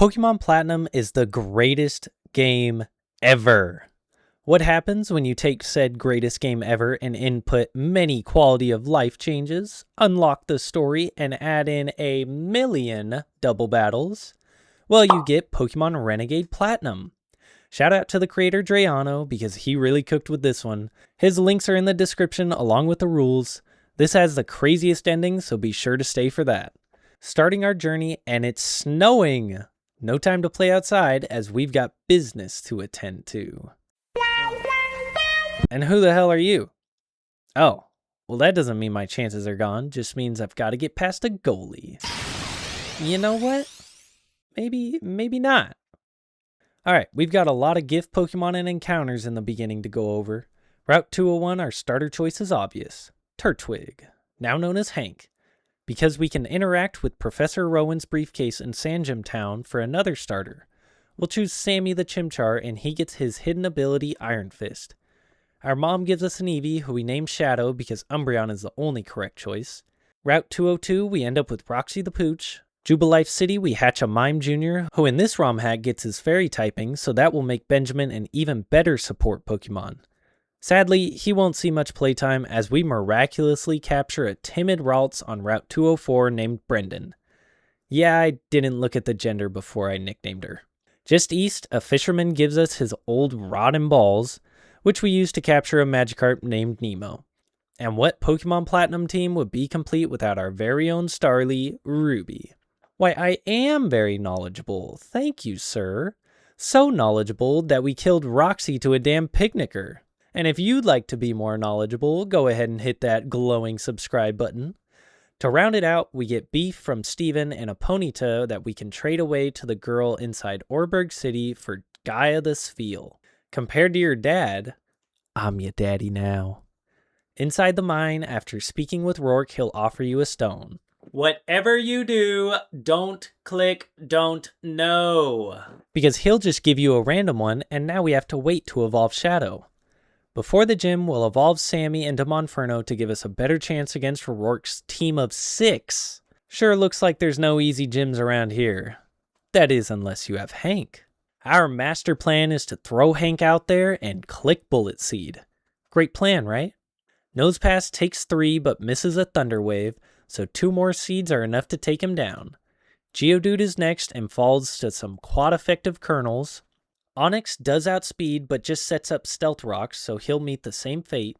Pokemon Platinum is the greatest game ever. What happens when you take said greatest game ever and input many quality of life changes, unlock the story, and add in a million double battles? Well, you get Pokemon Renegade Platinum. Shout out to the creator Drayano because he really cooked with this one. His links are in the description along with the rules. This has the craziest ending, so be sure to stay for that. Starting our journey, and it's snowing. No time to play outside as we've got business to attend to. And who the hell are you? Oh, well that doesn't mean my chances are gone, just means I've got to get past a goalie. You know what? Maybe not. Alright, we've got a lot of gift Pokemon and encounters in the beginning to go over. Route 201, our starter choice is obvious. Turtwig, now known as Hank. Because we can interact with Professor Rowan's briefcase in Sandgem Town for another starter. We'll choose Sammy the Chimchar and he gets his hidden ability Iron Fist. Our mom gives us an Eevee who we name Shadow because Umbreon is the only correct choice. Route 202 we end up with Roxy the Pooch. Jubilife City we hatch a Mime Jr. who in this RomHack gets his fairy typing, so that will make Benjamin an even better support Pokemon. Sadly, he won't see much playtime as we miraculously capture a timid Ralts on Route 204 named Brendan. Yeah, I didn't look at the gender before I nicknamed her. Just east, a fisherman gives us his old rod and balls, which we use to capture a Magikarp named Nemo. And what Pokemon Platinum team would be complete without our very own Starly, Ruby? Why, I am very knowledgeable, thank you, sir. So knowledgeable that we killed Roxy to a damn picnicker. And if you'd like to be more knowledgeable, go ahead and hit that glowing subscribe button. To round it out, we get beef from Steven and a Ponyta that we can trade away to the girl inside Orberg City for Gaia the Spheal. Compared to your dad, I'm your daddy now. Inside the mine, after speaking with Rourke, he'll offer you a stone. Whatever you do, don't click don't know. Because he'll just give you a random one, and now we have to wait to evolve Shadow. Before the gym, we'll evolve Sammy into Monferno to give us a better chance against Rourke's team of 6. Sure looks like there's no easy gyms around here. That is, unless you have Hank. Our master plan is to throw Hank out there and click Bullet Seed. Great plan, right? Nosepass takes 3 but misses a Thunder Wave, so 2 more seeds are enough to take him down. Geodude is next and falls to some quad-effective kernels. Onix does outspeed, but just sets up Stealth Rocks, so he'll meet the same fate.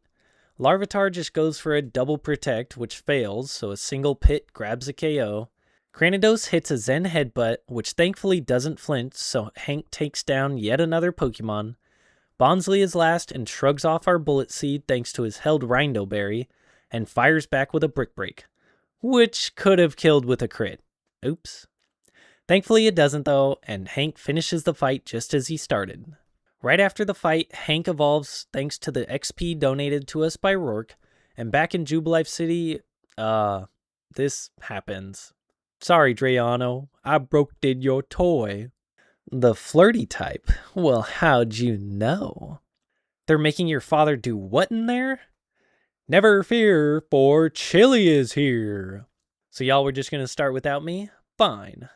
Larvitar just goes for a double protect, which fails, so a single pit grabs a KO. Cranidos hits a Zen Headbutt, which thankfully doesn't flinch, so Hank takes down yet another Pokemon. Bonsly is last and shrugs off our Bullet Seed thanks to his held Rindo Berry, and fires back with a Brick Break, which could have killed with a crit. Oops. Thankfully it doesn't though, and Hank finishes the fight just as he started. Right after the fight, Hank evolves thanks to the XP donated to us by Rourke, and back in Jubilife City, this happens. Sorry Drayano, I broke your toy. The flirty type? Well, how'd you know? They're making your father do what in there? Never fear, for Chili is here. So y'all were just gonna start without me? Fine.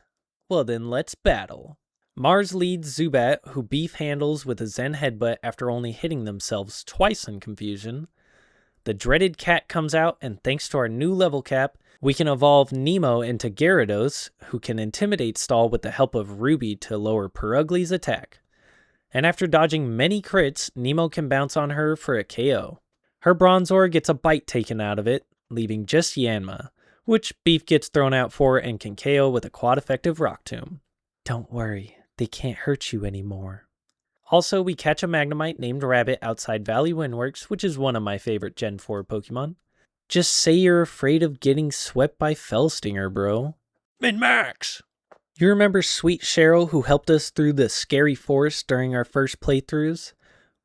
Well then, let's battle. Mars leads Zubat, who Beef handles with a Zen Headbutt after only hitting themselves twice in confusion. The dreaded cat comes out, and thanks to our new level cap, we can evolve Nemo into Gyarados, who can intimidate Stall with the help of Ruby to lower Perugli's attack. And after dodging many crits, Nemo can bounce on her for a KO. Her Bronzor gets a bite taken out of it, leaving just Yanma, which Beef gets thrown out for and can KO with a quad-effective Rock Tomb. Don't worry, they can't hurt you anymore. Also, we catch a Magnemite named Rabbit outside Valley Windworks, which is one of my favorite Gen 4 Pokemon. Just say you're afraid of getting swept by Fellstinger, bro. Min-max! You remember Sweet Cheryl who helped us through the scary forest during our first playthroughs?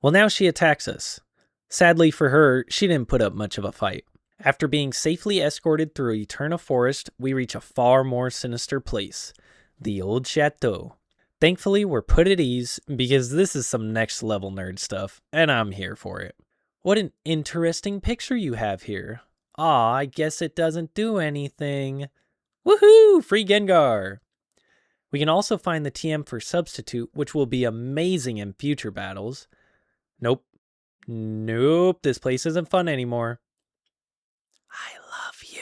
Well, now she attacks us. Sadly for her, she didn't put up much of a fight. After being safely escorted through Eterna Forest, we reach a far more sinister place, the Old Chateau. Thankfully, we're put at ease because this is some next level nerd stuff, and I'm here for it. What an interesting picture you have here. Aw, I guess it doesn't do anything. Woohoo! Free Gengar! We can also find the TM for Substitute, which will be amazing in future battles. Nope. This place isn't fun anymore. I love you.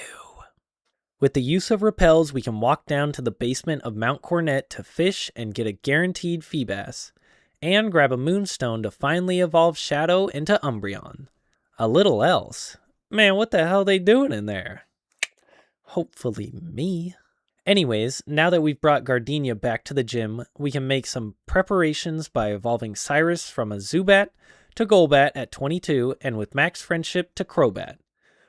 With the use of repels, we can walk down to the basement of Mount Cornet to fish and get a guaranteed Feebas, and grab a Moonstone to finally evolve Shadow into Umbreon. A little else. Man, what the hell are they doing in there? Hopefully me. Anyways, now that we've brought Gardenia back to the gym, we can make some preparations by evolving Cyrus from a Zubat to Golbat at 22 and with max friendship to Crobat,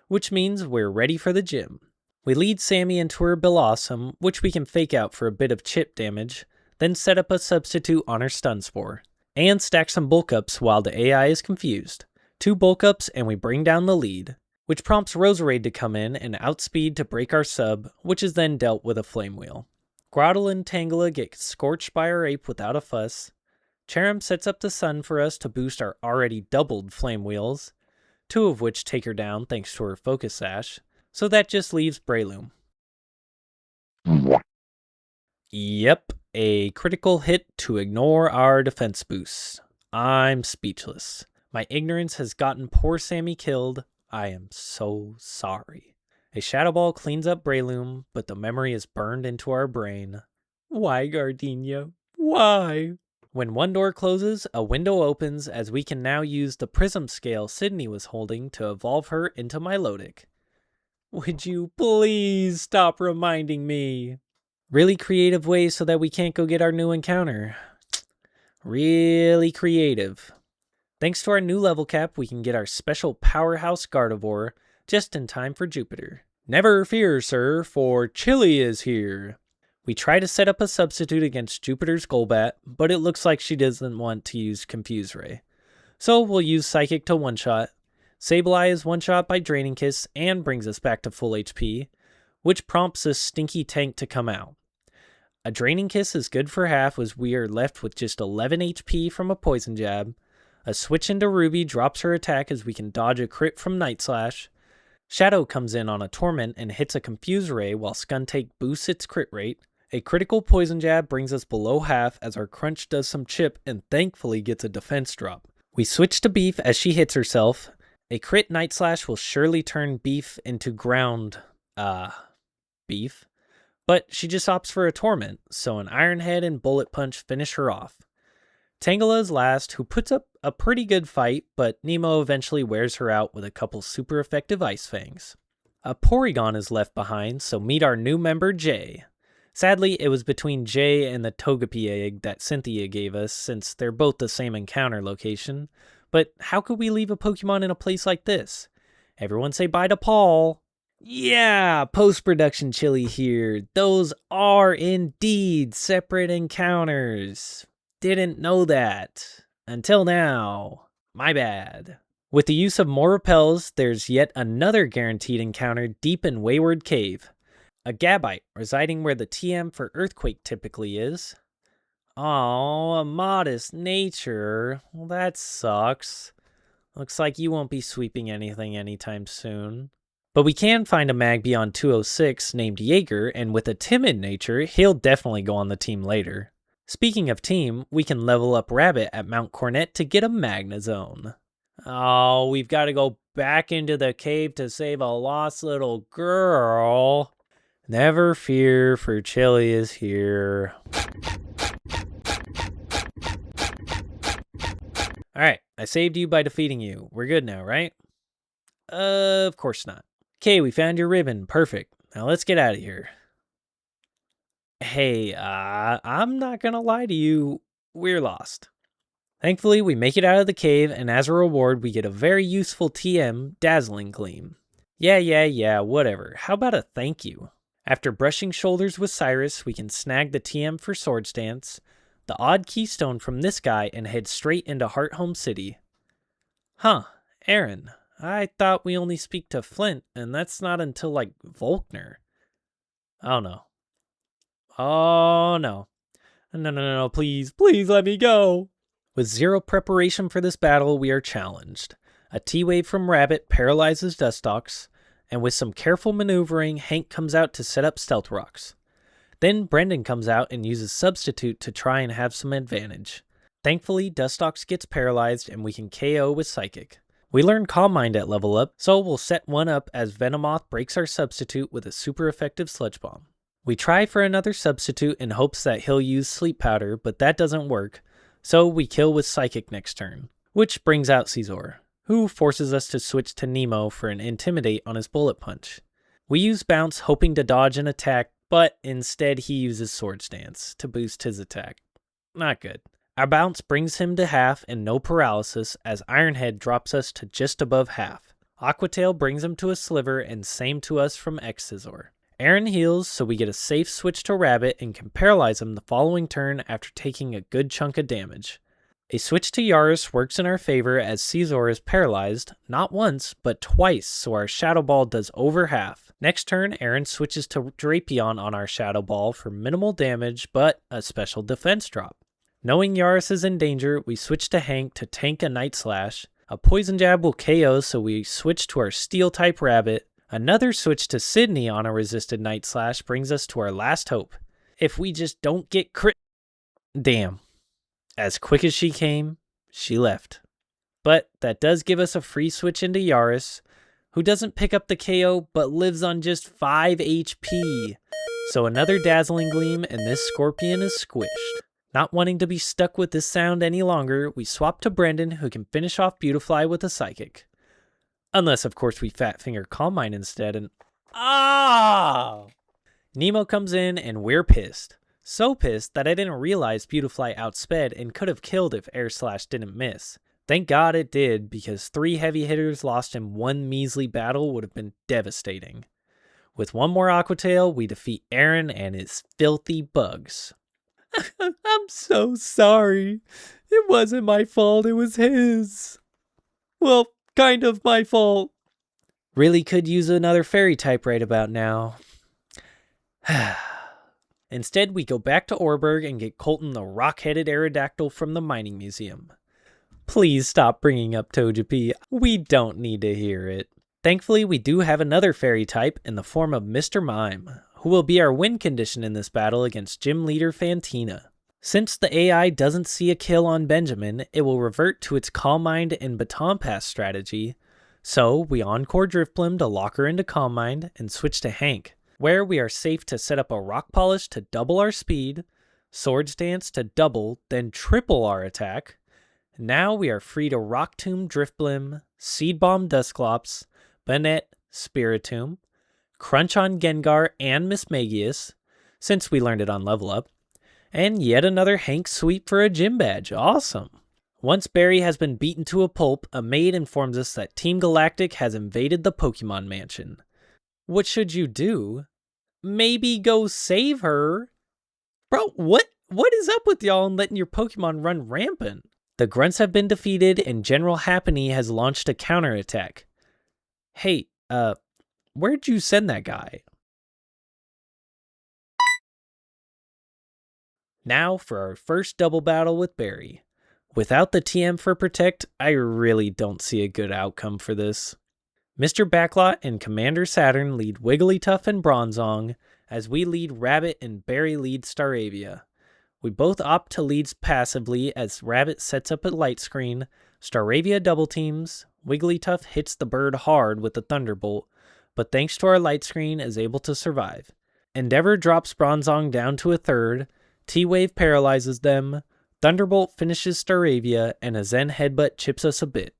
which means we're ready for the gym. We lead Sammy into her Bellossom, which we can fake out for a bit of chip damage, then set up a substitute on her Stun Spore, and stack some bulk ups while the AI is confused. 2 bulk ups and we bring down the lead, which prompts Roserade to come in and outspeed to break our sub, which is then dealt with a Flame Wheel. Groudle and Tangela get scorched by our ape without a fuss. Cherim sets up the sun for us to boost our already doubled Flame Wheels, 2 of which take her down thanks to her Focus Sash, so that just leaves Breloom. Yep, a critical hit to ignore our defense boost. I'm speechless. My ignorance has gotten poor Sammy killed. I am so sorry. A Shadow Ball cleans up Breloom, but the memory is burned into our brain. Why, Gardenia? Why? When one door closes, a window opens as we can now use the Prism Scale Sydney was holding to evolve her into Milotic. Would you please stop reminding me? Really creative ways so that we can't go get our new encounter. Really creative. Thanks to our new level cap, we can get our special powerhouse Gardevoir just in time for Jupiter. Never fear, sir, for Chili is here. We try to set up a substitute against Jupiter's Golbat, but it looks like she doesn't want to use Confuse Ray. So we'll use Psychic to one-shot. Sableye is one-shot by Draining Kiss and brings us back to full HP, which prompts this stinky tank to come out. A Draining Kiss is good for half as we are left with just 11 HP from a Poison Jab. A switch into Ruby drops her attack as we can dodge a crit from Night Slash. Shadow comes in on a Torment and hits a Confuse Ray while Skuntank boosts its crit rate. A critical Poison Jab brings us below half as our Crunch does some chip and thankfully gets a defense drop. We switch to Beef as she hits herself. A crit Night Slash will surely turn Beef into ground, beef. But she just opts for a Torment, so an Iron Head and Bullet Punch finish her off. Tangela is last, who puts up a pretty good fight, but Nemo eventually wears her out with a couple super effective Ice Fangs. A Porygon is left behind, so meet our new member Jay. Sadly, it was between Jay and the Togepi egg that Cynthia gave us, since they're both the same encounter location. But how could we leave a Pokemon in a place like this? Everyone say bye to Paul. Yeah, post-production Chili here. Those are indeed separate encounters. Didn't know that. Until now. My bad. With the use of more repels, there's yet another guaranteed encounter deep in Wayward Cave. A Gabite, residing where the TM for Earthquake typically is. Oh, a modest nature. Well, that sucks. Looks like you won't be sweeping anything anytime soon. But we can find a Magby on 206 named Jaeger, and with a timid nature, he'll definitely go on the team later. Speaking of team, we can level up Rabbit at Mount Cornet to get a Magnezone. Oh, we've got to go back into the cave to save a lost little girl. Never fear, for Chili is here. Alright, I saved you by defeating you. We're good now, right? Of course not. Okay, we found your ribbon. Perfect. Now let's get out of here. Hey, I'm not gonna lie to you. We're lost. Thankfully, we make it out of the cave, and as a reward, we get a very useful TM, Dazzling Gleam. Yeah, whatever. How about a thank you? After brushing shoulders with Cyrus, we can snag the TM for Swords Dance, the odd keystone from this guy, and head straight into Hearthome City. Huh, Aaron. I thought we only speak to Flint, and that's not until, like, Volkner. Oh, no. Oh, no. No, please let me go. With zero preparation for this battle, we are challenged. A T-Wave from Rabbit paralyzes Dustox, and with some careful maneuvering, Hank comes out to set up Stealth Rocks. Then Brendan comes out and uses Substitute to try and have some advantage. Thankfully, Dustox gets paralyzed and we can KO with Psychic. We learn Calm Mind at level up, so we'll set one up as Venomoth breaks our Substitute with a super effective Sludge Bomb. We try for another Substitute in hopes that he'll use Sleep Powder, but that doesn't work, so we kill with Psychic next turn, which brings out Caesar, who forces us to switch to Nemo for an Intimidate on his Bullet Punch. We use Bounce hoping to dodge an attack, but instead he uses Swords Dance to boost his attack. Not good. Our Bounce brings him to half and no paralysis as Ironhead drops us to just above half. Aquatail brings him to a sliver and same to us from X-Scissor. Aaron heals so we get a safe switch to Rabbit and can paralyze him the following turn after taking a good chunk of damage. A switch to Yaris works in our favor as Caesar is paralyzed, not once, but twice, so our Shadow Ball does over half. Next turn, Aaron switches to Drapion on our Shadow Ball for minimal damage, but a special defense drop. Knowing Yaris is in danger, we switch to Hank to tank a Night Slash. A Poison Jab will KO, so we switch to our Steel-type Rabbit. Another switch to Sydney on a resisted Night Slash brings us to our last hope. If we just don't get crit... Damn. As quick as she came, she left. But that does give us a free switch into Yaris, who doesn't pick up the KO but lives on just 5 HP. So another Dazzling Gleam and this Scorpion is squished. Not wanting to be stuck with this sound any longer, we swap to Brendan, who can finish off Beautifly with a Psychic. Unless, of course, we Fat Finger Calm Mind instead and... Ah! Nemo comes in and we're pissed. So pissed that I didn't realize Beautifly outsped and could have killed if Air Slash didn't miss. Thank God it did, because 3 heavy hitters lost in one measly battle would have been devastating. With one more Aquatail, we defeat Aaron and his filthy bugs. I'm so sorry. It wasn't my fault, it was his. Well, kind of my fault. Really could use another fairy type right about now. Instead, we go back to Orberg and get Colton the rock-headed Aerodactyl from the Mining Museum. Please stop bringing up Togepi. We don't need to hear it. Thankfully, we do have another fairy type in the form of Mr. Mime, who will be our win condition in this battle against Gym Leader Fantina. Since the AI doesn't see a kill on Benjamin, it will revert to its Calm Mind and Baton Pass strategy, so we Encore Drifblim to lock her into Calm Mind and switch to Hank, where we are safe to set up a Rock Polish to double our speed, Swords Dance to double, then triple our attack. Now we are free to Rock Tomb Drifblim, Seed Bomb Dusclops, Banette, Spiritomb, Crunch on Gengar and Mismagius, since we learned it on Level Up, and yet another Hank sweep for a gym badge. Awesome. Once Barry has been beaten to a pulp, a maid informs us that Team Galactic has invaded the Pokemon Mansion. What should you do? Maybe go save her? Bro, what is up with y'all and letting your Pokemon run rampant? The Grunts have been defeated and General Happiny has launched a counterattack. Hey, where'd you send that guy? Now for our first double battle with Barry. Without the TM for Protect, I really don't see a good outcome for this. Mr. Backlot and Commander Saturn lead Wigglytuff and Bronzong, as we lead Rabbit and Barry lead Staravia. We both opt to lead passively as Rabbit sets up a light screen, Staravia double teams, Wigglytuff hits the bird hard with the Thunderbolt, but thanks to our light screen is able to survive. Endeavor drops Bronzong down to a third, T-Wave paralyzes them, Thunderbolt finishes Staravia, and a Zen Headbutt chips us a bit.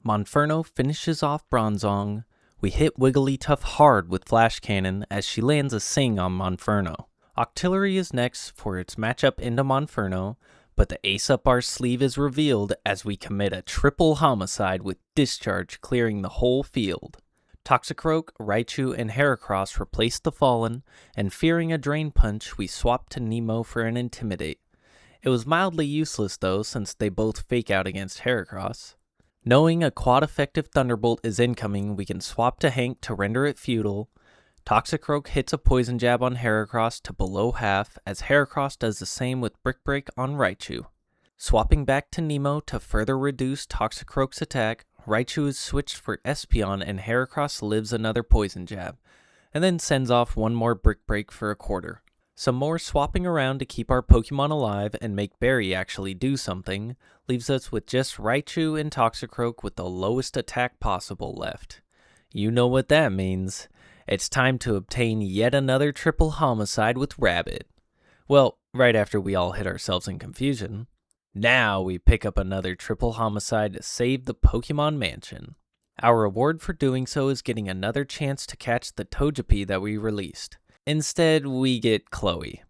Monferno finishes off Bronzong. We hit Wigglytuff hard with Flash Cannon as she lands a Sing on Monferno. Octillery is next for its matchup into Monferno, but the ace up our sleeve is revealed as we commit a triple homicide with Discharge clearing the whole field. Toxicroak, Raichu, and Heracross replace the Fallen, and fearing a Drain Punch, we swap to Nemo for an Intimidate. It was mildly useless though, since they both fake out against Heracross. Knowing a quad-effective Thunderbolt is incoming, we can swap to Hank to render it futile. Toxicroak hits a Poison Jab on Heracross to below half, as Heracross does the same with Brick Break on Raichu. Swapping back to Nemo to further reduce Toxicroak's attack, Raichu is switched for Espeon and Heracross lives another Poison Jab, and then sends off one more Brick Break for a quarter. Some more swapping around to keep our Pokemon alive and make Berry actually do something leaves us with just Raichu and Toxicroak with the lowest attack possible left. You know what that means. It's time to obtain yet another triple homicide with Rabbit. Well, right after we all hit ourselves in confusion. Now we pick up another triple homicide to save the Pokemon Mansion. Our reward for doing so is getting another chance to catch the Togepi that we released. Instead, we get Chloe,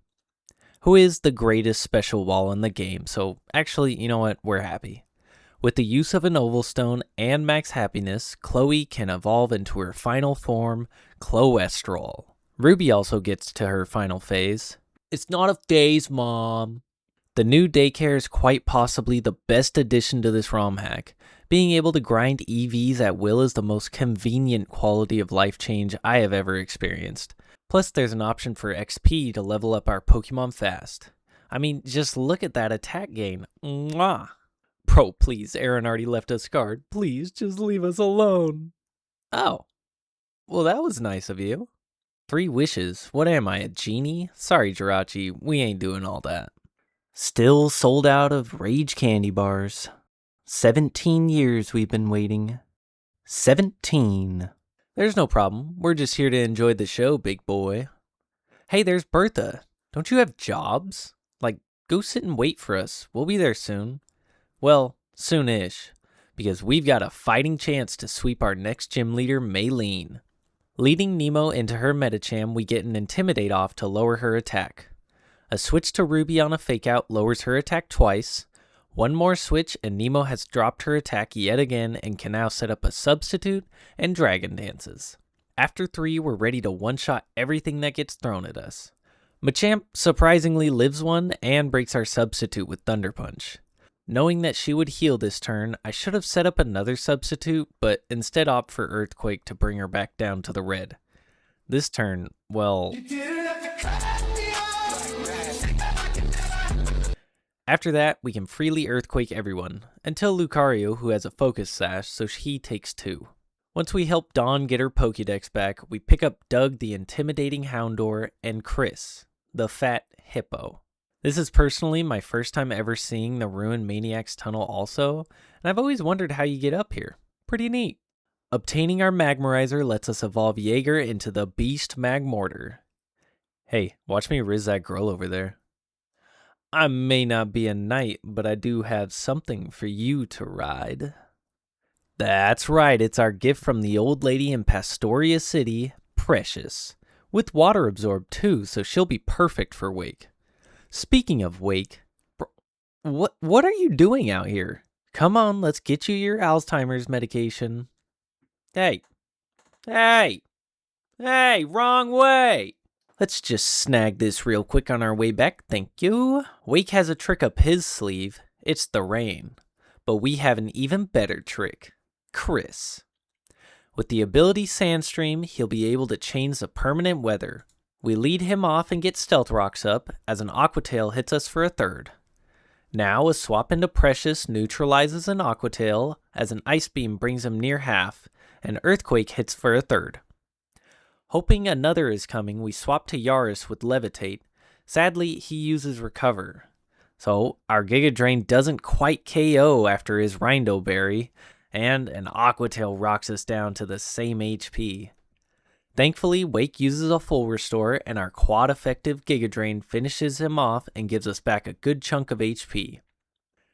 who is the greatest special wall in the game, so actually, you know what, we're happy. With the use of an Oval Stone and Max Happiness, Chloe can evolve into her final form, Cloestrol. Ruby also gets to her final phase. It's not a phase, Mom. The new daycare is quite possibly the best addition to this ROM hack. Being able to grind EVs at will is the most convenient quality of life change I have ever experienced. Plus, there's an option for XP to level up our Pokemon fast. I mean, just look at that attack gain. Mwah! Bro, please, Aaron already left us scarred. Please, just leave us alone. Oh. Well, that was nice of you. 3 wishes. What am I, a genie? Sorry, Jirachi, we ain't doing all that. Still sold out of Rage candy bars. 17 years we've been waiting. 17. There's no problem. We're just here to enjoy the show, big boy. Hey, there's Bertha. Don't you have jobs? Like, go sit and wait for us. We'll be there soon. Well, soon-ish. Because we've got a fighting chance to sweep our next gym leader, Maylene. Leading Nemo into her Medicham, we get an Intimidate off to lower her attack. A switch to Ruby on a Fake Out lowers her attack twice. One more switch and Nemo has dropped her attack yet again and can now set up a Substitute and Dragon Dances. After 3, we're ready to one-shot everything that gets thrown at us. Machamp surprisingly lives one and breaks our Substitute with Thunder Punch. Knowing that she would heal this turn, I should have set up another Substitute, but instead opt for Earthquake to bring her back down to the red. This turn, well... After that, we can freely Earthquake everyone, until Lucario, who has a Focus Sash, so he takes 2. Once we help Dawn get her Pokédex back, we pick up Doug the Intimidating Houndour and Chris, the Fat Hippo. This is personally my first time ever seeing the Ruined Maniac's Tunnel also, and I've always wondered how you get up here. Pretty neat. Obtaining our Magmarizer lets us evolve Jaeger into the Beast Magmortar. Hey, watch me riz that girl over there. I may not be a knight, but I do have something for you to ride. That's right, it's our gift from the old lady in Pastoria City, Precious. With water absorbed too, so she'll be perfect for Wake. Speaking of Wake, what are you doing out here? Come on, let's get you your Alzheimer's medication. Hey, wrong way. Let's just snag this real quick on our way back, thank you. Wake has a trick up his sleeve. It's the rain. But we have an even better trick. Chris. With the ability Sandstream, he'll be able to change the permanent weather. We lead him off and get Stealth Rocks up, as an Aqua Tail hits us for a third. Now a swap into Precious neutralizes an Aqua Tail, as an Ice Beam brings him near half, and Earthquake hits for a third. Hoping another is coming, we swap to Yaris with Levitate. Sadly, he uses Recover. So, our Giga Drain doesn't quite KO after his Rindo Berry, and an Aqua Tail rocks us down to the same HP. Thankfully, Wake uses a full restore, and our quad-effective Giga Drain finishes him off and gives us back a good chunk of HP.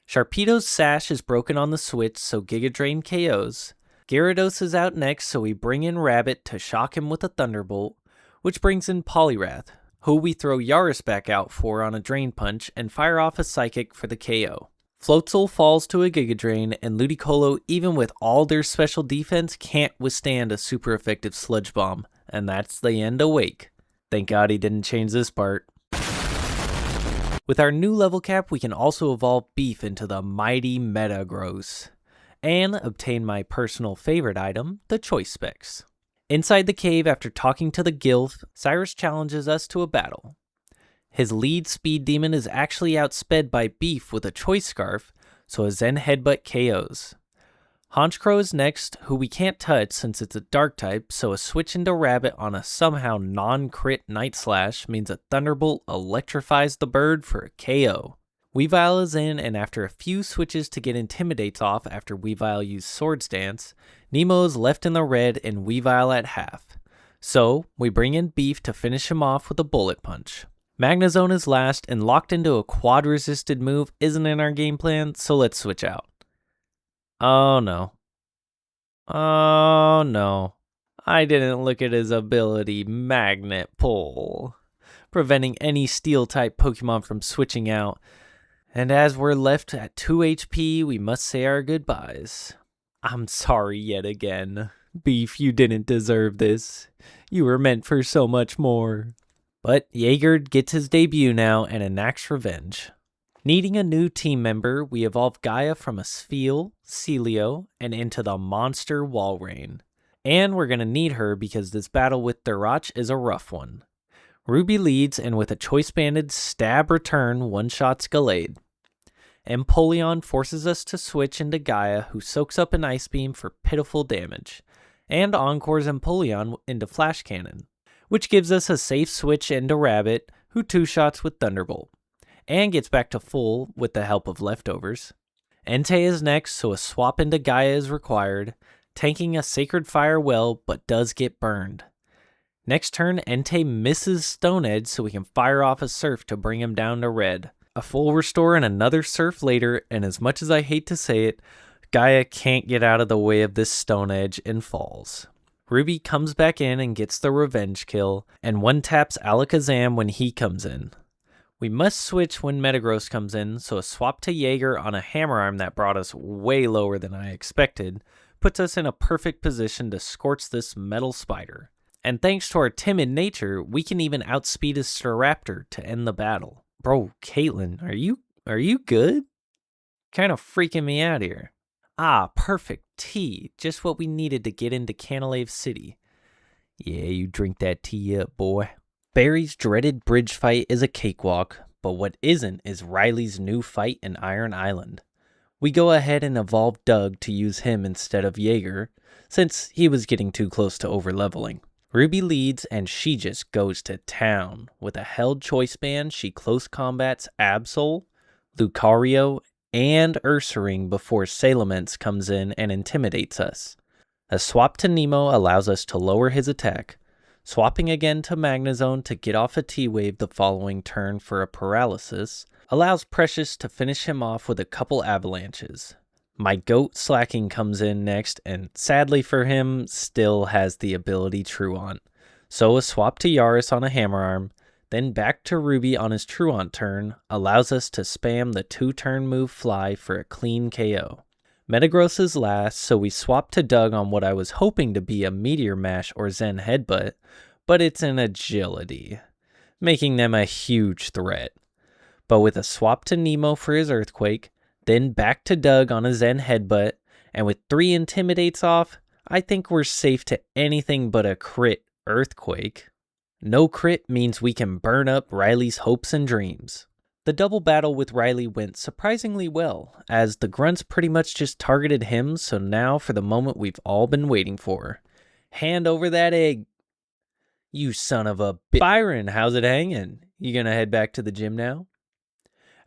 Sharpedo's Sash is broken on the switch, so Giga Drain KOs. Gyarados is out next, so we bring in Rabbit to shock him with a Thunderbolt, which brings in Poliwrath, who we throw Yaris back out for on a Drain Punch and fire off a Psychic for the KO. Floatzel falls to a Giga Drain, and Ludicolo, even with all their special defense, can't withstand a super effective Sludge Bomb, and that's the end of Wake. Thank God he didn't change this part. With our new level cap, we can also evolve Beef into the mighty Metagross, and obtain my personal favorite item, the Choice Specs. Inside the cave, after talking to the Gilf, Cyrus challenges us to a battle. His lead speed demon is actually outsped by Beef with a Choice Scarf, so a Zen Headbutt KOs. Honchkrow is next, who we can't touch since it's a dark type, so a switch into Rabbit on a somehow non-crit Night Slash means a Thunderbolt electrifies the bird for a KO. Weavile is in, and after a few switches to get Intimidates off after Weavile used Swords Dance, Nemo is left in the red and Weavile at half. So, we bring in Beef to finish him off with a Bullet Punch. Magnezone is last, and locked into a quad-resisted move isn't in our game plan, so let's switch out. Oh no. Oh no. I didn't look at his ability, Magnet Pull, preventing any Steel-type Pokemon from switching out. And as we're left at 2 HP, we must say our goodbyes. I'm sorry yet again. Beef, you didn't deserve this. You were meant for so much more. But Jaeger gets his debut now and enacts revenge. Needing a new team member, we evolve Gaia from a Spheal, Celio, and into the monster Walrein. And we're going to need her because this battle with Durach is a rough one. Ruby leads, and with a choice-banded stab return, one-shots Gallade. Empoleon forces us to switch into Gaia, who soaks up an Ice Beam for pitiful damage, and encores Empoleon into Flash Cannon, which gives us a safe switch into Rabbit, who two-shots with Thunderbolt, and gets back to full with the help of leftovers. Entei is next, so a swap into Gaia is required, tanking a Sacred Fire well, but does get burned. Next turn, Entei misses Stone Edge so we can fire off a Surf to bring him down to red. A full restore and another Surf later, and as much as I hate to say it, Gaia can't get out of the way of this Stone Edge and falls. Ruby comes back in and gets the revenge kill, and one-taps Alakazam when he comes in. We must switch when Metagross comes in, so a swap to Jaeger on a Hammer Arm that brought us way lower than I expected puts us in a perfect position to scorch this metal spider. And thanks to our timid nature, we can even outspeed a Staraptor to end the battle. Bro, Caitlin, are you good? Kind of freaking me out here. Ah, perfect tea. Just what we needed to get into Canalave City. Yeah, you drink that tea up, boy. Barry's dreaded bridge fight is a cakewalk, but what isn't is Riley's new fight in Iron Island. We go ahead and evolve Doug to use him instead of Jaeger, since he was getting too close to overleveling. Ruby leads, and she just goes to town. With a held choice band, she close combats Absol, Lucario, and Ursaring before Salamence comes in and intimidates us. A swap to Nemo allows us to lower his attack, swapping again to Magnezone to get off a T-Wave the following turn for a paralysis, allows Precious to finish him off with a couple avalanches. My goat Slacking comes in next, and sadly for him, still has the ability Truant. So a swap to Yaris on a Hammer Arm, then back to Ruby on his Truant turn, allows us to spam the 2-turn move Fly for a clean KO. Metagross is last, so we swap to Doug on what I was hoping to be a Meteor Mash or Zen Headbutt, but it's an Agility, making them a huge threat. But with a swap to Nemo for his Earthquake, then back to Doug on a Zen Headbutt, and with 3 Intimidates off, I think we're safe to anything but a crit Earthquake. No crit means we can burn up Riley's hopes and dreams. The double battle with Riley went surprisingly well, as the grunts pretty much just targeted him, so now for the moment we've all been waiting for. Hand over that egg. You son of a bitch. Byron, how's it hanging? You gonna head back to the gym now?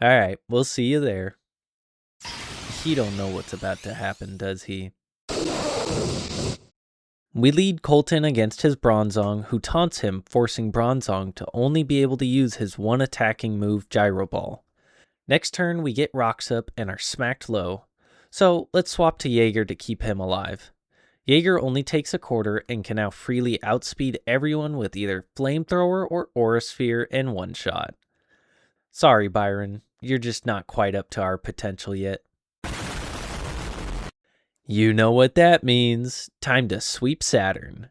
Alright, we'll see you there. He don't know what's about to happen, does he? We lead Colton against his Bronzong, who taunts him, forcing Bronzong to only be able to use his one attacking move, Gyro Ball. Next turn, we get Rocks up and are smacked low, so let's swap to Jaeger to keep him alive. Jaeger only takes a quarter and can now freely outspeed everyone with either Flamethrower or Aura Sphere in one shot. Sorry, Byron, you're just not quite up to our potential yet. You know what that means. Time to sweep Saturn.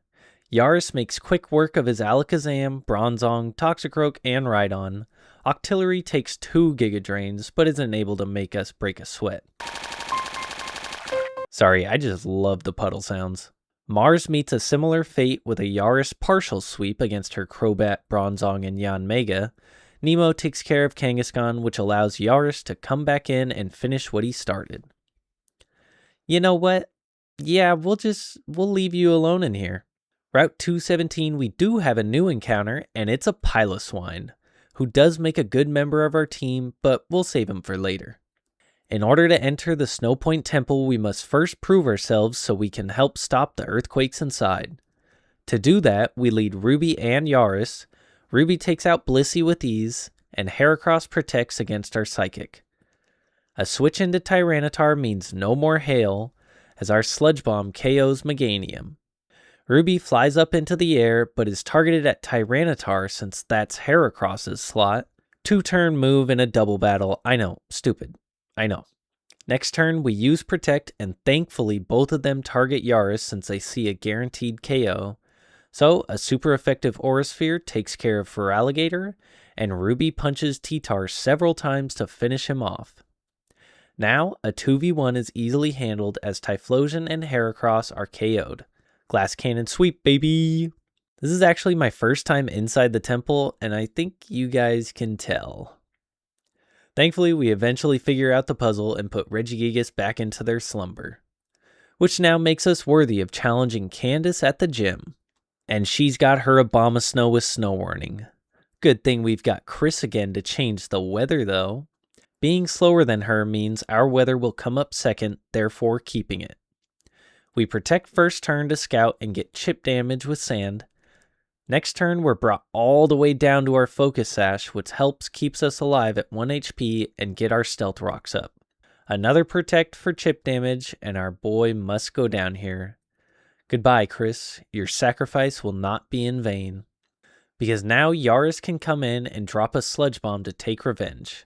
Yaris makes quick work of his Alakazam, Bronzong, Toxicroak, and Rhydon. Octillery takes 2 Giga Drains, but isn't able to make us break a sweat. Sorry, I just love the puddle sounds. Mars meets a similar fate with a Yaris partial sweep against her Crobat, Bronzong, and Yanmega. Nemo takes care of Kangaskhan, which allows Yaris to come back in and finish what he started. You know what? Yeah, we'll leave you alone in here. Route 217, we do have a new encounter, and it's a Piloswine, who does make a good member of our team, but we'll save him for later. In order to enter the Snowpoint Temple, we must first prove ourselves so we can help stop the earthquakes inside. To do that, we lead Ruby and Yaris. Ruby takes out Blissey with ease, and Heracross protects against our Psychic. A switch into Tyranitar means no more hail, as our Sludge Bomb KOs Meganium. Ruby flies up into the air, but is targeted at Tyranitar since that's Heracross's slot. 2-turn move in a double battle. I know, stupid. I know. Next turn, we use Protect, and thankfully both of them target Yaris since they see a guaranteed KO. So, a super effective Aura Sphere takes care of Feraligatr, and Ruby punches T-Tar several times to finish him off. Now, a 2v1 is easily handled as Typhlosion and Heracross are KO'd. Glass Cannon Sweep, baby! This is actually my first time inside the temple, and I think you guys can tell. Thankfully, we eventually figure out the puzzle and put Regigigas back into their slumber, which now makes us worthy of challenging Candace at the gym. And she's got her Abomasnow with Snow Warning. Good thing we've got Chris again to change the weather, though. Being slower than her means our weather will come up second, therefore keeping it. We protect first turn to scout and get chip damage with sand. Next turn, we're brought all the way down to our Focus Sash, which keeps us alive at 1 HP and get our Stealth Rocks up. Another protect for chip damage, and our boy must go down here. Goodbye, Chris. Your sacrifice will not be in vain. Because now Yaris can come in and drop a Sludge Bomb to take revenge.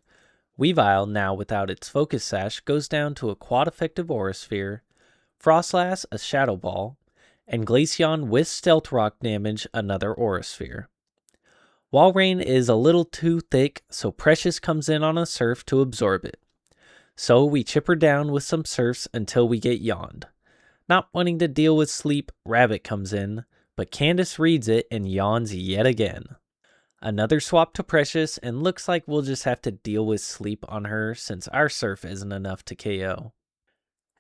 Weavile, now without its Focus Sash, goes down to a quad-effective Aura Sphere, Frostlass a Shadow Ball, and Glaceon with Stealth Rock damage another Aura Sphere. Walrein is a little too thick, so Precious comes in on a Surf to absorb it. So we chip her down with some Surfs until we get yawned. Not wanting to deal with sleep, Rabbit comes in, but Candace reads it and yawns yet again. Another swap to Precious, and looks like we'll just have to deal with sleep on her since our Surf isn't enough to KO.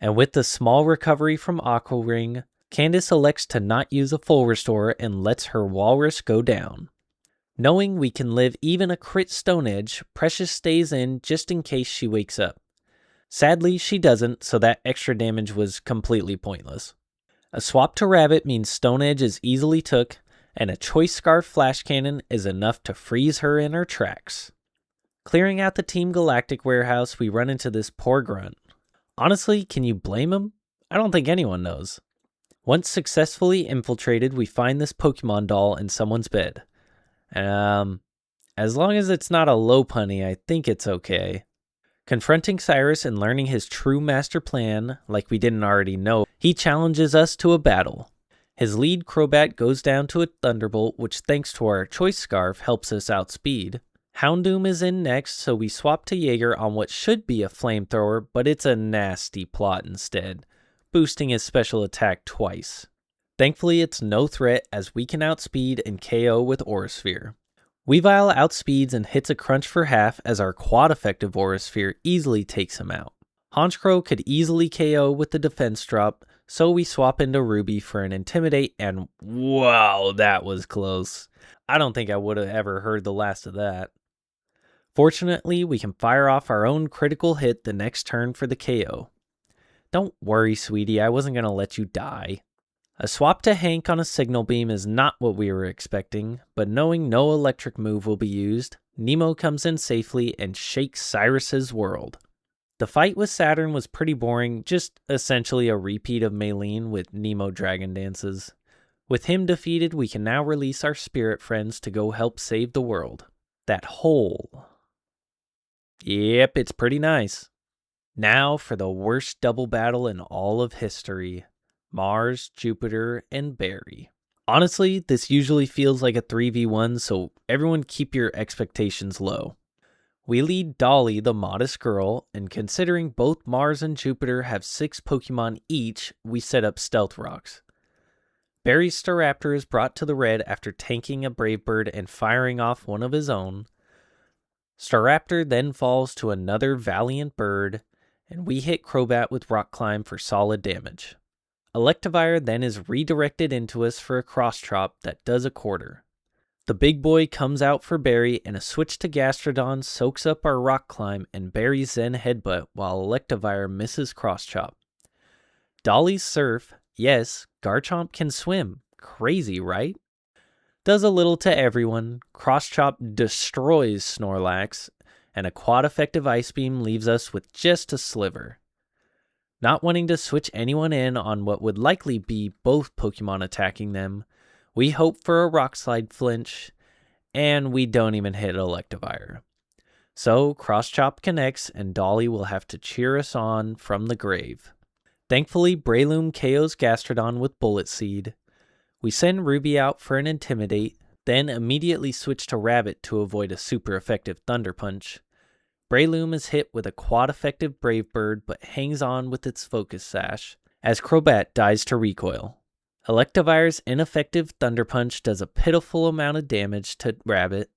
And with the small recovery from Aqua Ring, Candace elects to not use a full restore and lets her Walrus go down. Knowing we can live even a crit Stone Edge, Precious stays in just in case she wakes up. Sadly, she doesn't, so that extra damage was completely pointless. A swap to Rabbit means Stone Edge is easily took, and a Choice Scarf Flash Cannon is enough to freeze her in her tracks. Clearing out the Team Galactic warehouse, we run into this poor grunt. Honestly, can you blame him? I don't think anyone knows. Once successfully infiltrated, we find this Pokemon doll in someone's bed. As long as it's not a Lopunny, I think it's okay. Confronting Cyrus and learning his true master plan, like we didn't already know, he challenges us to a battle. His lead Crobat goes down to a Thunderbolt, which thanks to our Choice Scarf helps us outspeed. Houndoom is in next, so we swap to Jaeger on what should be a Flamethrower, but it's a nasty plot instead, boosting his special attack twice. Thankfully, it's no threat as we can outspeed and KO with Aura Sphere. Weavile outspeeds and hits a crunch for half as our quad-effective Aura Sphere easily takes him out. Honchkrow could easily KO with the defense drop, so we swap into Ruby for an Intimidate, and wow, that was close. I don't think I would have ever heard the last of that. Fortunately, we can fire off our own critical hit the next turn for the KO. Don't worry, sweetie, I wasn't going to let you die. A swap to Hank on a Signal Beam is not what we were expecting, but knowing no electric move will be used, Nemo comes in safely and shakes Cyrus's world. The fight with Saturn was pretty boring, just essentially a repeat of Maylene with Nemo Dragon Dances. With him defeated, we can now release our spirit friends to go help save the world. That hole. Yep, it's pretty nice. Now for the worst double battle in all of history. Mars, Jupiter, and Barry. Honestly, this usually feels like a 3v1, so everyone keep your expectations low. We lead Dolly, the modest girl, and considering both Mars and Jupiter have 6 Pokemon each, we set up Stealth Rocks. Barry's Staraptor is brought to the red after tanking a Brave Bird and firing off one of his own. Staraptor then falls to another Valiant Bird, and we hit Crobat with Rock Climb for solid damage. Electivire then is redirected into us for a cross chop that does a quarter. The big boy comes out for Barry, and a switch to Gastrodon soaks up our rock climb and Barry's Zen headbutt while Electivire misses cross chop. Dolly's surf, yes, Garchomp can swim. Crazy, right? Does a little to everyone. Cross chop destroys Snorlax, and a quad effective Ice Beam leaves us with just a sliver. Not wanting to switch anyone in on what would likely be both Pokemon attacking them, we hope for a Rock Slide flinch, and we don't even hit Electivire. So Cross Chop connects, and Dolly will have to cheer us on from the grave. Thankfully, Breloom KOs Gastrodon with Bullet Seed. We send Ruby out for an Intimidate, then immediately switch to Rabbit to avoid a super effective Thunder Punch. Breloom is hit with a quad effective Brave Bird but hangs on with its Focus Sash, as Crobat dies to recoil. Electivire's ineffective Thunder Punch does a pitiful amount of damage to Rabbit,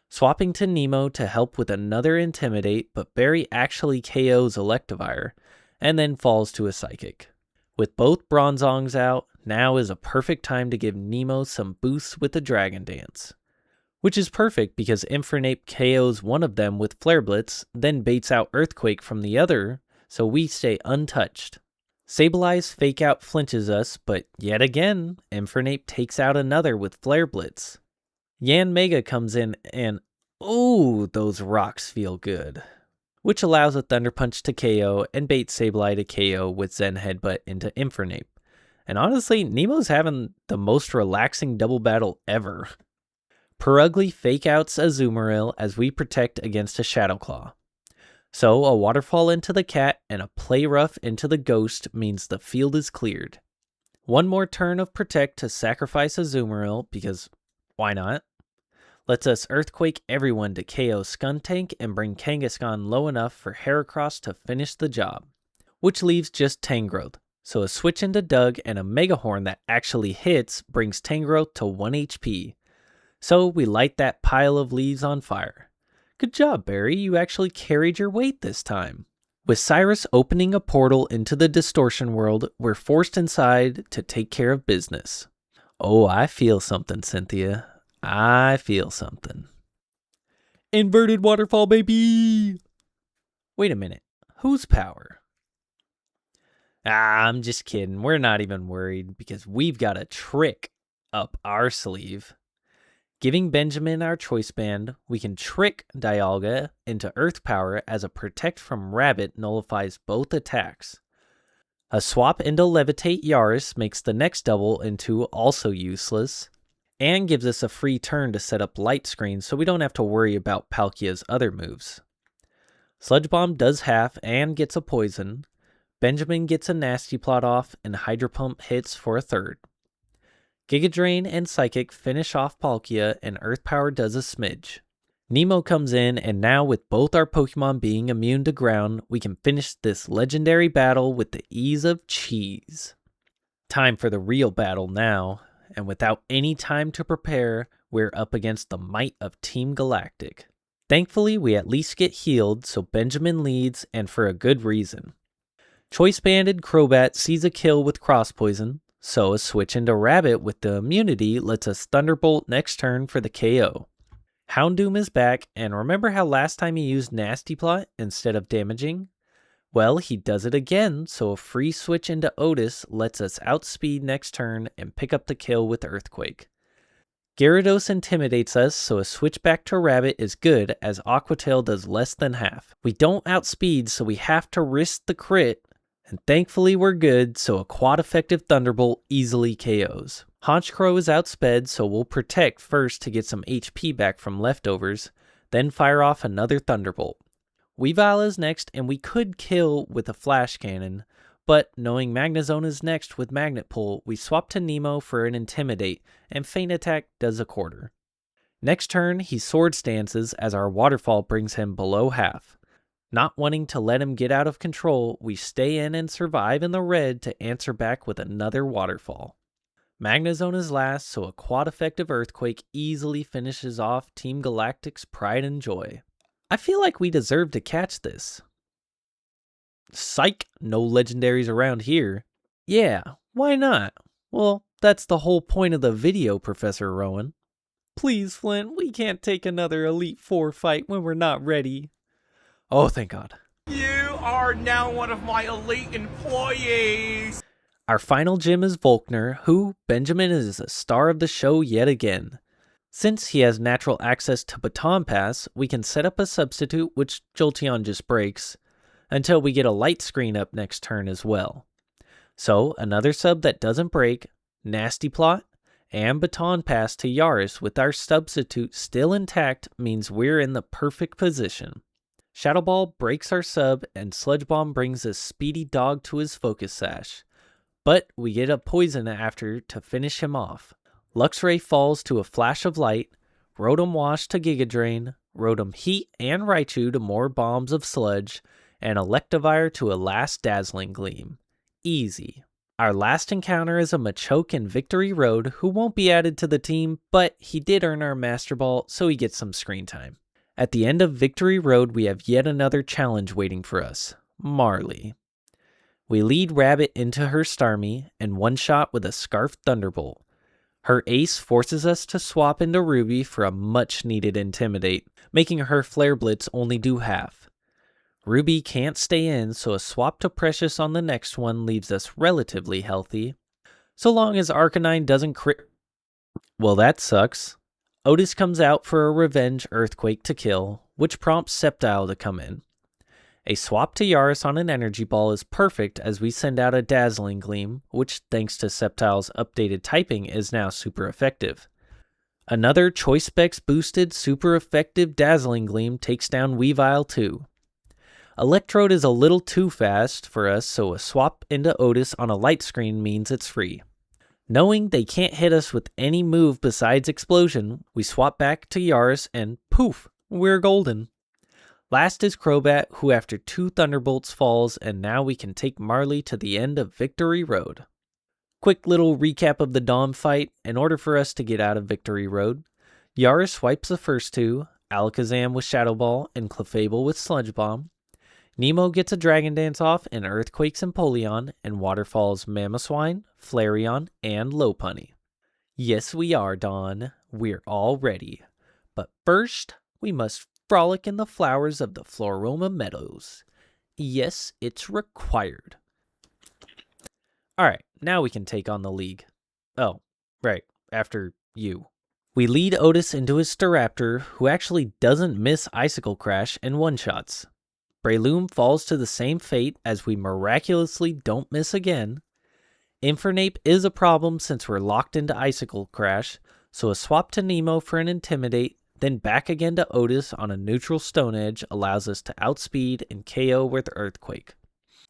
swapping to Nemo to help with another Intimidate, but Barry actually KOs Electivire, and then falls to a Psychic. With both Bronzongs out, now is a perfect time to give Nemo some boosts with the Dragon Dance. Which is perfect because Infernape KOs one of them with Flare Blitz, then baits out Earthquake from the other, so we stay untouched. Sableye's Fake Out flinches us, but yet again, Infernape takes out another with Flare Blitz. Yanmega comes in and, ooh, those rocks feel good. Which allows a Thunder Punch to KO and baits Sableye to KO with Zen Headbutt into Infernape. And honestly, Nemo's having the most relaxing double battle ever. Perugly Fake Outs Azumarill as we protect against a Shadow Claw. So a Waterfall into the Cat and a Play Rough into the Ghost means the field is cleared. One more turn of Protect to sacrifice Azumarill because why not? Lets us Earthquake everyone to KO Skuntank and bring Kangaskhan low enough for Heracross to finish the job. Which leaves just Tangrowth. So a switch into Doug and a Mega Horn that actually hits brings Tangrowth to 1 HP. So we light that pile of leaves on fire. Good job, Barry, you actually carried your weight this time. With Cyrus opening a portal into the Distortion World, we're forced inside to take care of business. Oh, I feel something, Cynthia. I feel something. Inverted waterfall, baby! Wait a minute. Whose power? I'm just kidding. We're not even worried because we've got a trick up our sleeve. Giving Benjamin our Choice Band, we can trick Dialga into Earth Power as a Protect from Rabbit nullifies both attacks. A swap into Levitate Yaris makes the next double into also useless, and gives us a free turn to set up Light Screen so we don't have to worry about Palkia's other moves. Sludge Bomb does half and gets a poison. Benjamin gets a Nasty Plot off, and Hydro Pump hits for a third. Giga Drain and Psychic finish off Palkia, and Earth Power does a smidge. Nemo comes in, and now with both our Pokemon being immune to ground, we can finish this legendary battle with the ease of cheese. Time for the real battle now, and without any time to prepare, we're up against the might of Team Galactic. Thankfully, we at least get healed, so Benjamin leads, and for a good reason. Choice-banded Crobat sees a kill with Cross Poison, so a switch into Rabbit with the immunity lets us Thunderbolt next turn for the KO. Houndoom is back, and remember how last time he used Nasty Plot instead of damaging? Well, he does it again, so a free switch into Otis lets us outspeed next turn and pick up the kill with Earthquake. Gyarados intimidates us, so a switch back to Rabbit is good as Aquatail does less than half. We don't outspeed, so we have to risk the crit, and thankfully we're good, so a quad effective Thunderbolt easily KOs. Honchkrow is outsped, so we'll protect first to get some HP back from leftovers, then fire off another Thunderbolt. Weavile is next, and we could kill with a Flash Cannon, but knowing Magnezone is next with Magnet Pull, we swap to Nemo for an Intimidate, and Feint Attack does a quarter. Next turn, he Sword Stances as our Waterfall brings him below half. Not wanting to let him get out of control, we stay in and survive in the red to answer back with another Waterfall. Magnezone is last, so a quad effective Earthquake easily finishes off Team Galactic's pride and joy. I feel like we deserve to catch this. Psych, no legendaries around here. Yeah, Why not? Well, that's the whole point of the video, Professor Rowan. Please, Flint, we can't take another Elite Four fight when we're not ready. Oh, thank God. You are now one of my elite employees. Our final gym is Volkner, who, Benjamin, is a star of the show yet again. Since he has natural access to Baton Pass, we can set up a substitute, which Jolteon just breaks, until we get a light screen up next turn as well. So, another sub that doesn't break, Nasty Plot, and Baton Pass to Yaris with our substitute still intact means we're in the perfect position. Shadow Ball breaks our sub, and Sludge Bomb brings a speedy dog to his Focus Sash. But we get a poison after to finish him off. Luxray falls to a Flash of Light, Rotom Wash to Giga Drain, Rotom Heat and Raichu to more Bombs of Sludge, and Electivire to a last Dazzling Gleam. Easy. Our last encounter is a Machoke in Victory Road who won't be added to the team, but he did earn our Master Ball, so he gets some screen time. At the end of Victory Road, we have yet another challenge waiting for us, Marley. We lead Rabbit into her Starmie and one-shot with a Scarf Thunderbolt. Her ace forces us to swap into Ruby for a much-needed Intimidate, making her Flare Blitz only do half. Ruby can't stay in, so a swap to Precious on the next one leaves us relatively healthy. So long as Arcanine doesn't crit... Well, that sucks. Otis comes out for a Revenge Earthquake to kill, which prompts Sceptile to come in. A swap to Yaris on an Energy Ball is perfect as we send out a Dazzling Gleam, which thanks to Sceptile's updated typing is now super effective. Another Choice Specs boosted super effective Dazzling Gleam takes down Weavile too. Electrode is a little too fast for us, so a swap into Otis on a light screen means it's free. Knowing they can't hit us with any move besides Explosion, we swap back to Yaris and poof, we're golden. Last is Crobat, who after 2 Thunderbolts falls, and now we can take Marley to the end of Victory Road. Quick little recap of the Dawn fight. In order for us to get out of Victory Road, Yaris wipes the first 2, Alakazam with Shadow Ball and Clefable with Sludge Bomb. Nemo gets a Dragon Dance off and Earthquakes Empoleon, and waterfalls Mamoswine, Flareon, and Lopunny. Yes, we are, Dawn. We're all ready. But first, we must frolic in the flowers of the Floroma Meadows. Yes, it's required. Alright, now we can take on the league. Oh, right, after you. We lead Otis into his Staraptor, who actually doesn't miss Icicle Crash and one-shots. Breloom falls to the same fate as we miraculously don't miss again. Infernape is a problem since we're locked into Icicle Crash, so a swap to Nemo for an Intimidate, then back again to Otis on a neutral Stone Edge allows us to outspeed and KO with Earthquake.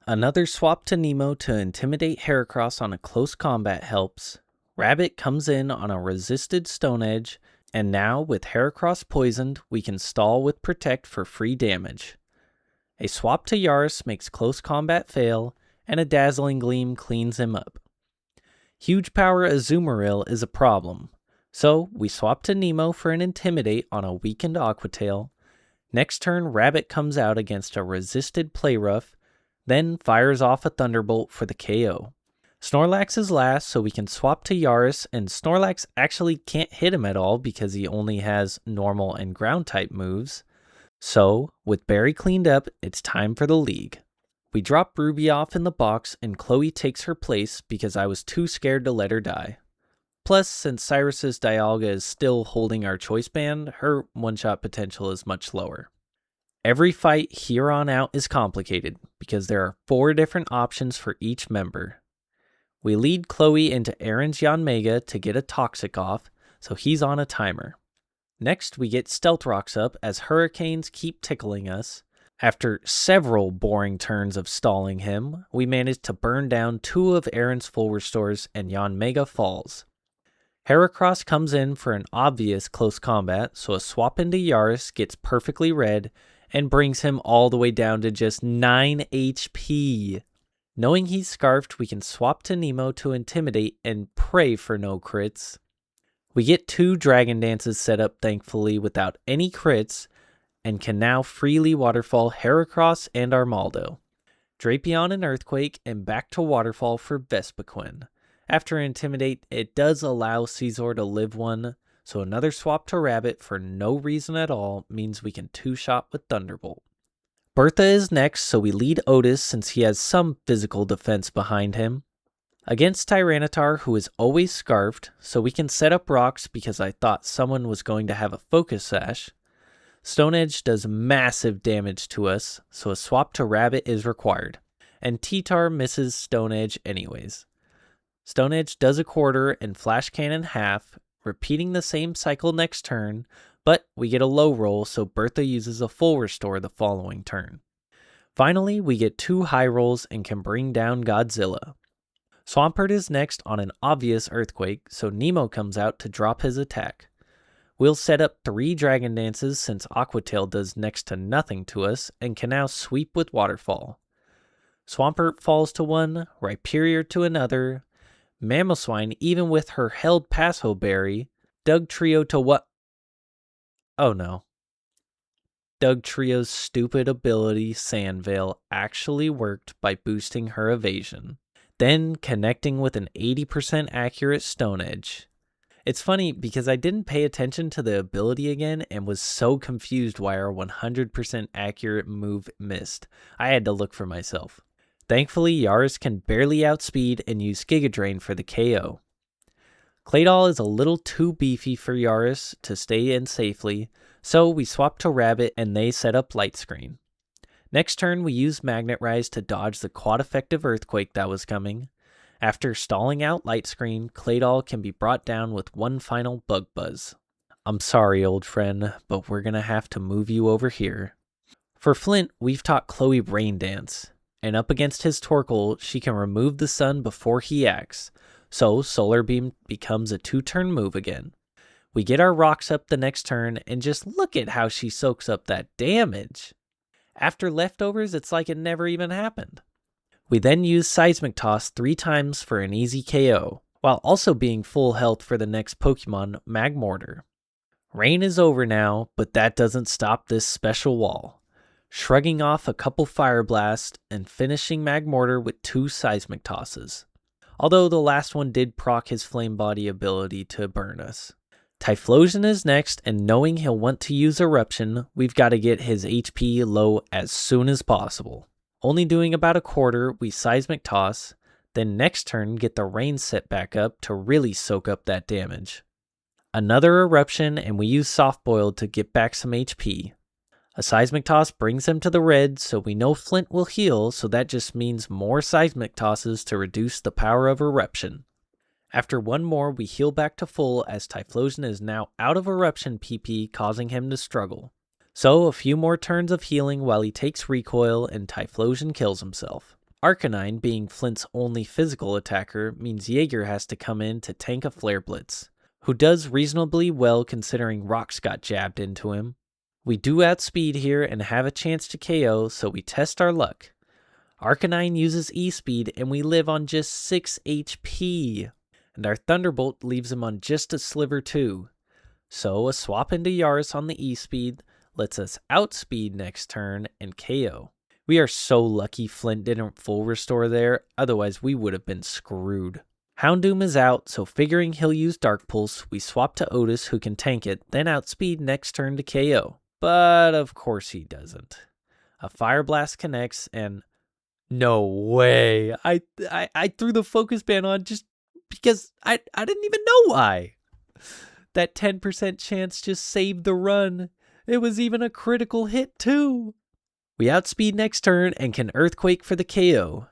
Another swap to Nemo to intimidate Heracross on a close combat helps. Rabbit comes in on a resisted Stone Edge, and now with Heracross poisoned, we can stall with Protect for free damage. A swap to Yaris makes close combat fail, and a Dazzling Gleam cleans him up. Huge power Azumarill is a problem, so we swap to Nemo for an Intimidate on a weakened Aquatail. Next turn, Rabbit comes out against a resisted Playrough, then fires off a Thunderbolt for the KO. Snorlax is last, so we can swap to Yaris, and Snorlax actually can't hit him at all because he only has normal and ground type moves. So, with Barry cleaned up, it's time for the league. We drop Ruby off in the box, and Chloe takes her place because I was too scared to let her die. Plus, since Cyrus's Dialga is still holding our Choice Band, her one-shot potential is much lower. Every fight here on out is complicated because there are 4 different options for each member. We lead Chloe into Aaron's Yanmega to get a Toxic off, so he's on a timer. Next, we get Stealth Rocks up as Hurricanes keep tickling us. After several boring turns of stalling him, we manage to burn down 2 of Aaron's full restores and Yanmega falls. Heracross comes in for an obvious close combat, so a swap into Yaris gets perfectly red and brings him all the way down to just 9 HP. Knowing he's scarfed, we can swap to Nemo to Intimidate and pray for no crits. We get 2 Dragon Dances set up thankfully without any crits, and can now freely waterfall Heracross and Armaldo. Drapion and Earthquake, and back to waterfall for Vespiquen. After Intimidate, it does allow Caesar to live one, so another swap to Rabbit for no reason at all means we can two-shot with Thunderbolt. Bertha is next, so we lead Otis since he has some physical defense behind him. Against Tyranitar, who is always scarfed, so we can set up rocks because I thought someone was going to have a focus sash. Stone Edge does massive damage to us, so a swap to Rabbit is required. And T-Tar misses Stone Edge anyways. Stone Edge does a quarter and Flash Cannon half, repeating the same cycle next turn, but we get a low roll, so Bertha uses a full restore the following turn. Finally, we get 2 high rolls and can bring down Godzilla. Swampert is next on an obvious Earthquake, so Nemo comes out to drop his attack. We'll set up 3 Dragon Dances since Aquatail does next to nothing to us and can now sweep with Waterfall. Swampert falls to one, Rhyperior to another, Mamoswine even with her held Passo Berry, Dugtrio to what? Oh no. Dugtrio's stupid ability Sandveil actually worked by boosting her evasion, then connecting with an 80% accurate Stone Edge. It's funny because I didn't pay attention to the ability again and was so confused why our 100% accurate move missed. I had to look for myself. Thankfully, Yaris can barely outspeed and use Giga Drain for the KO. Claydol is a little too beefy for Yaris to stay in safely, so we swap to Rabbit and they set up Light Screen. Next turn, we use Magnet Rise to dodge the quad-effective Earthquake that was coming. After stalling out Light Screen, Claydol can be brought down with one final Bug Buzz. I'm sorry, old friend, but we're gonna have to move you over here. For Flint, we've taught Chloe Rain Dance, and up against his Torkoal, she can remove the sun before he acts, so Solar Beam becomes a 2-turn move again. We get our rocks up the next turn, and just look at how she soaks up that damage. After Leftovers, it's like it never even happened. We then use Seismic Toss 3 times for an easy KO, while also being full health for the next Pokemon, Magmortar. Rain is over now, but that doesn't stop this special wall. Shrugging off a couple Fire Blasts and finishing Magmortar with 2 Seismic Tosses. Although the last one did proc his Flame Body ability to burn us. Typhlosion is next, and knowing he'll want to use Eruption, we've got to get his HP low as soon as possible. Only doing about a quarter, we Seismic Toss, then next turn get the Rain set back up to really soak up that damage. Another Eruption, and we use Soft Boiled to get back some HP. A Seismic Toss brings him to the red, so we know Flint will heal, so that just means more Seismic Tosses to reduce the power of Eruption. After one more, we heal back to full as Typhlosion is now out of Eruption PP, causing him to struggle. So a few more turns of healing while he takes recoil and Typhlosion kills himself. Arcanine, being Flint's only physical attacker, means Jaeger has to come in to tank a Flare Blitz, who does reasonably well considering rocks got jabbed into him. We do outspeed here and have a chance to KO, so we test our luck. Arcanine uses E-Speed and we live on just 6 HP. And our Thunderbolt leaves him on just a sliver too. So a swap into Yaris on the E-Speed lets us outspeed next turn and KO. We are so lucky Flint didn't full restore there, otherwise we would have been screwed. Houndoom is out, so figuring he'll use Dark Pulse, we swap to Otis who can tank it, then outspeed next turn to KO. But of course he doesn't. A Fire Blast connects and... No way! I threw the focus ban on just because I didn't even know why. That 10% chance just saved the run. It was even a critical hit too. We outspeed next turn and can Earthquake for the KO.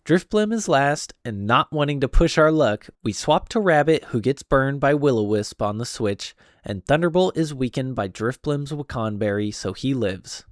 Drifblim is last, and not wanting to push our luck, we swap to Rabbit who gets burned by Will-O-Wisp on the switch, and Thunderbolt is weakened by Drifblim's Wakan Berry, so he lives.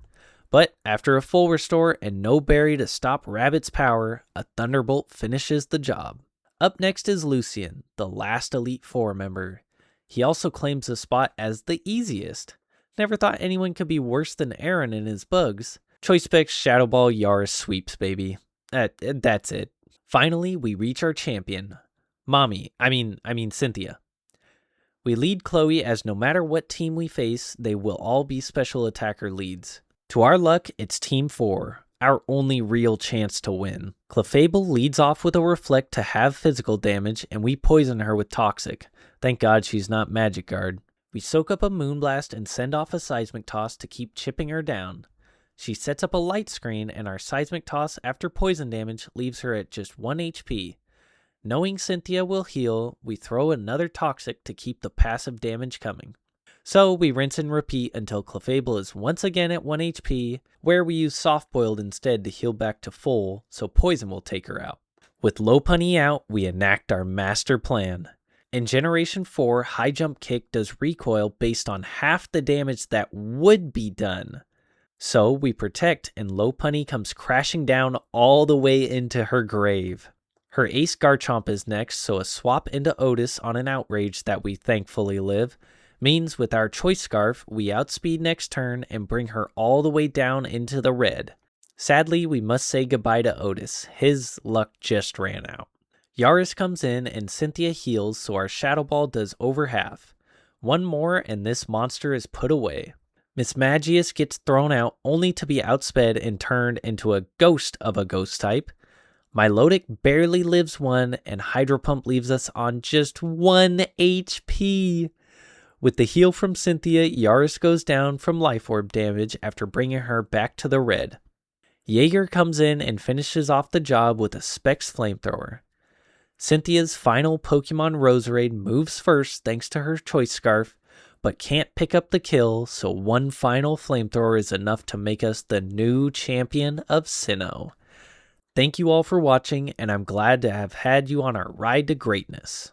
But after a full restore and no berry to stop Rabbit's power, a Thunderbolt finishes the job. Up next is Lucian, the last Elite Four member. He also claims the spot as the easiest. Never thought anyone could be worse than Aaron in his bugs. Choice Specs, Shadow Ball, Yaris sweeps, baby. That's it. Finally, we reach our champion. I mean Cynthia. We lead Chloe as no matter what team we face, they will all be special attacker leads. To our luck, it's Team 4. our only real chance to win. Clefable leads off with a Reflect to have physical damage, and we poison her with Toxic. Thank God she's not Magic Guard. We soak up a Moonblast and send off a Seismic Toss to keep chipping her down. She sets up a Light Screen, and our Seismic Toss after poison damage leaves her at just 1 HP. Knowing Cynthia will heal, we throw another Toxic to keep the passive damage coming. So we rinse and repeat until Clefable is once again at 1 HP, where we use Soft Boiled instead to heal back to full, so poison will take her out. With Lopunny out, we enact our master plan. In Generation 4, High Jump Kick does recoil based on half the damage that would be done. So we protect, and Lopunny comes crashing down all the way into her grave. Her Ace Garchomp is next, so a swap into Otis on an Outrage that we thankfully live means with our Choice Scarf, we outspeed next turn and bring her all the way down into the red. Sadly, we must say goodbye to Otis. His luck just ran out. Yaris comes in and Cynthia heals, so our Shadow Ball does over half. One more and this monster is put away. Miss Magius gets thrown out only to be outsped and turned into a ghost of a ghost type. Milotic barely lives 1 and Hydro Pump leaves us on just 1 HP. With the heal from Cynthia, Yaris goes down from Life Orb damage after bringing her back to the red. Jaeger comes in and finishes off the job with a Specs Flamethrower. Cynthia's final Pokemon Roserade moves first thanks to her Choice Scarf, but can't pick up the kill, so one final Flamethrower is enough to make us the new champion of Sinnoh. Thank you all for watching, and I'm glad to have had you on our ride to greatness.